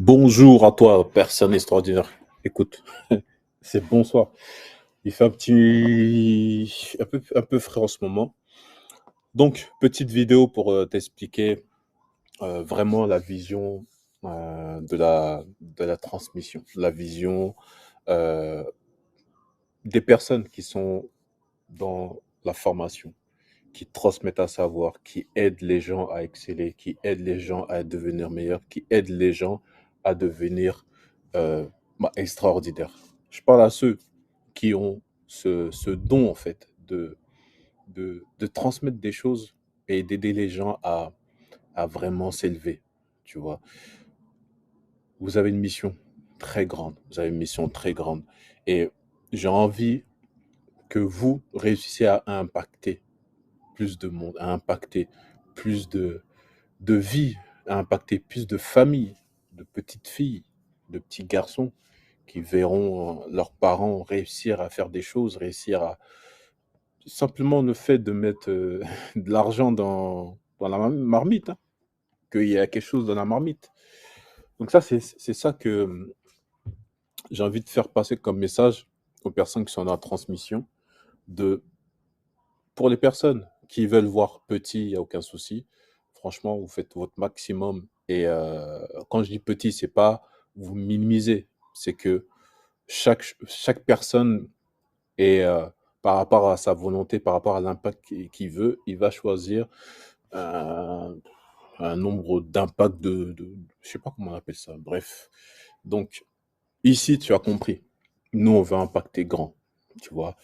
Bonjour à toi, personne extraordinaire. Écoute, c'est bonsoir. Il fait un peu frais en ce moment. Donc, petite vidéo pour t'expliquer vraiment la vision de la transmission, la vision euh, des personnes qui sont dans la formation, qui transmettent un savoir, qui aident les gens à exceller, qui aident les gens à devenir meilleurs, qui aident les gens à devenir euh, extraordinaires. Je parle à ceux qui ont ce don, en fait, de transmettre des choses et d'aider les gens à vraiment s'élever. Tu vois, vous avez une mission très grande. Vous avez une mission très grande. Et j'ai envie que vous réussissiez à impacter plus de monde, à impacter plus de vie, à impacter plus de familles, de petites filles, de petits garçons qui verront leurs parents réussir à faire des choses, réussir à simplement le fait de mettre de l'argent dans la marmite, hein, qu'il y a quelque chose dans la marmite. Donc ça, c'est ça que j'ai envie de faire passer comme message aux personnes qui sont dans la transmission. De, pour les personnes qui veulent voir petit, il n'y a aucun souci. Franchement, vous faites votre maximum. Et quand je dis petit, c'est pas vous minimiser. C'est que chaque personne est, par rapport à sa volonté, par rapport à l'impact qu'il veut, il va choisir un, un nombre d'impacts je sais pas comment on appelle ça. Bref. Donc, ici, tu as compris. Nous, on veut impacter grand. Tu vois.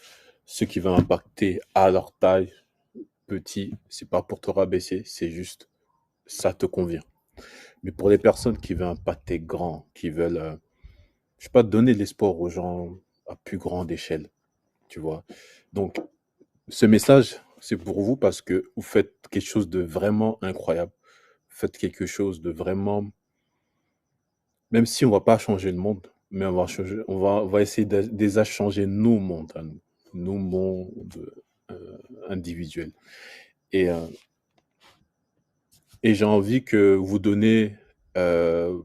Ceux qui veulent impacter à leur taille, petit, c'est pas pour te rabaisser, c'est juste, ça te convient. Mais pour les personnes qui veulent impacter grand, qui veulent, je sais pas, donner de l'espoir aux gens à plus grande échelle, tu vois. Donc, ce message, c'est pour vous parce que vous faites quelque chose de vraiment incroyable. Vous faites quelque chose de vraiment, même si on va pas changer le monde, mais on va essayer de déjà changer nos mondes à nous, nos mondes individuels. Et, euh, et j'ai envie que vous donnez euh,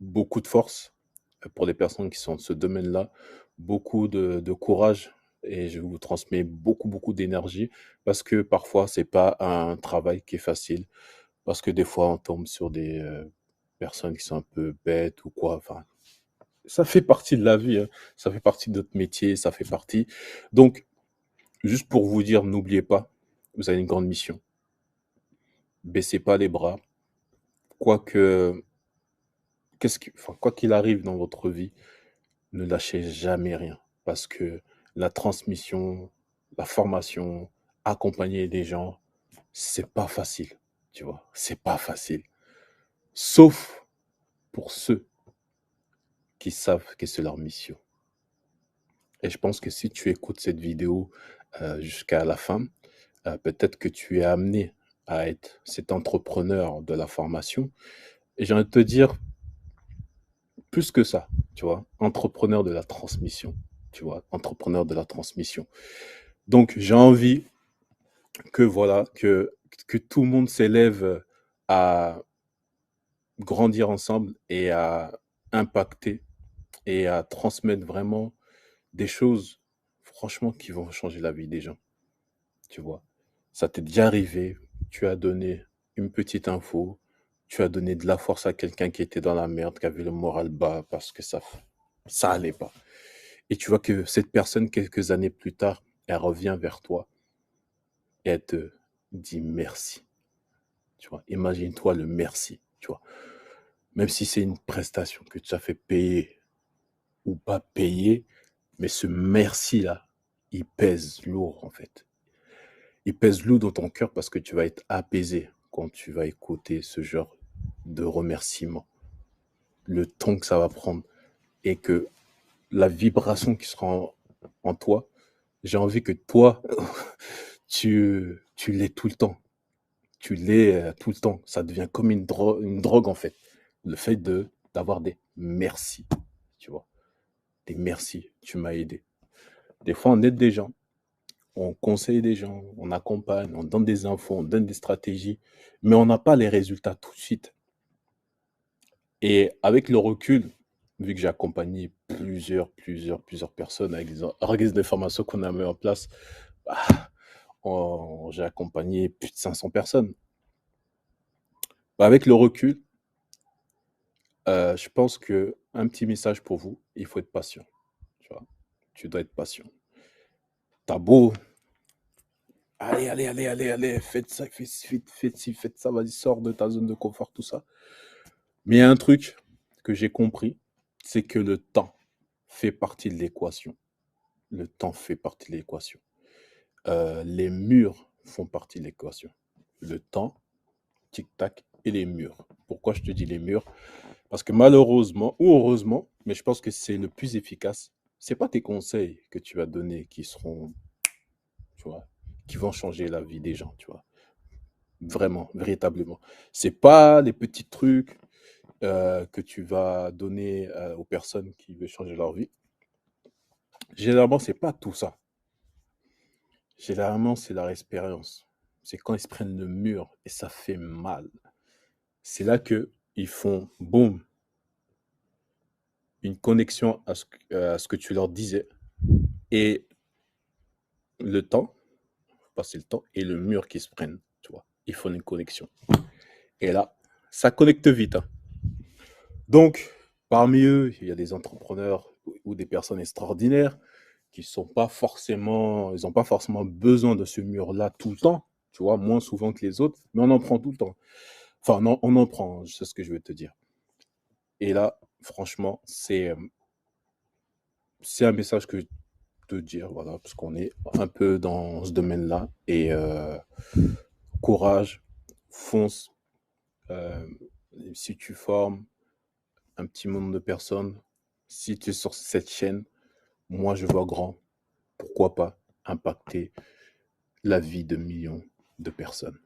beaucoup de force pour les personnes qui sont dans ce domaine-là, beaucoup de courage et je vous transmets beaucoup, beaucoup d'énergie parce que parfois, c'est pas un travail qui est facile, parce que des fois, on tombe sur des personnes qui sont un peu bêtes ou quoi. Enfin, ça fait partie de la vie, hein. Ça fait partie de notre métier, ça fait partie. Donc, juste pour vous dire, n'oubliez pas, vous avez une grande mission. Baissez pas les bras. Quoique, enfin, quoi qu'il arrive dans votre vie, ne lâchez jamais rien parce que la transmission, la formation, accompagner des gens, c'est pas facile, tu vois, c'est pas facile. Sauf pour ceux qui savent que c'est leur mission. Et je pense que si tu écoutes cette vidéo jusqu'à la fin, peut-être que tu es amené à être cet entrepreneur de la formation. Et j'ai envie de te dire plus que ça, tu vois, entrepreneur de la transmission, tu vois, entrepreneur de la transmission. Donc, j'ai envie que voilà, que tout le monde s'élève à grandir ensemble et à impacter et à transmettre vraiment des choses, franchement, qui vont changer la vie des gens, tu vois. Ça t'est déjà arrivé, tu as donné une petite info, tu as donné de la force à quelqu'un qui était dans la merde, qui avait le moral bas parce que ça allait pas. Et tu vois que cette personne, quelques années plus tard, elle revient vers toi et elle te dit merci. Tu vois, imagine-toi le merci, tu vois. Même si c'est une prestation que tu as fait payer ou pas payer, mais ce merci-là, il pèse lourd en fait. Il pèse lourd dans ton cœur parce que tu vas être apaisé quand tu vas écouter ce genre de remerciement. Le temps que ça va prendre et que la vibration qui sera en toi, j'ai envie que toi, tu l'aies tout le temps. Tu l'es tout le temps. Ça devient comme une drogue en fait. Le fait d'avoir des merci, tu vois. Des merci, tu m'as aidé. Des fois, on aide des gens, on conseille des gens, on accompagne, on donne des infos, on donne des stratégies, mais on n'a pas les résultats tout de suite. Et avec le recul, vu que j'ai accompagné plusieurs personnes avec les organismes de formation qu'on a mis en place, bah, j'ai accompagné plus de 500 personnes. Bah, avec le recul, je pense que un petit message pour vous, il faut être patient, tu vois? Tu dois être patient. Tu beau: «Allez, faites ça, faites ci, faites ça, vas-y, sors de ta zone de confort», tout ça. Mais il y a un truc que j'ai compris, c'est que le temps fait partie de l'équation. Le temps fait partie de l'équation. Les murs font partie de l'équation. Le temps, tic-tac et les murs. Pourquoi je te dis les murs? Parce que malheureusement ou heureusement, mais je pense que c'est le plus efficace, c'est pas tes conseils que tu vas donner qui seront, tu vois, qui vont changer la vie des gens, tu vois. Vraiment, véritablement. C'est pas les petits trucs que tu vas donner aux personnes qui veulent changer leur vie. Généralement, c'est pas tout ça. Généralement, c'est leur expérience. C'est quand ils se prennent le mur et ça fait mal. C'est là que ils font boum, une connexion à ce que tu leur disais. Et le temps, passer le temps, et le mur qui se prennent, tu vois. Ils font une connexion. Et là, ça connecte vite, hein. Donc, parmi eux, il y a des entrepreneurs ou des personnes extraordinaires qui sont pas forcément, ils n'ont pas forcément besoin de ce mur-là tout le temps, tu vois, moins souvent que les autres, mais on en prend tout le temps. Enfin, non, on en prend, c'est ce que je veux te dire. Et là, franchement, c'est un message que je te dire, voilà, parce qu'on est un peu dans ce domaine-là. Et courage, fonce. Euh, si tu formes un petit nombre de personnes, si tu es sur cette chaîne, moi je vois grand. Pourquoi pas impacter la vie de millions de personnes.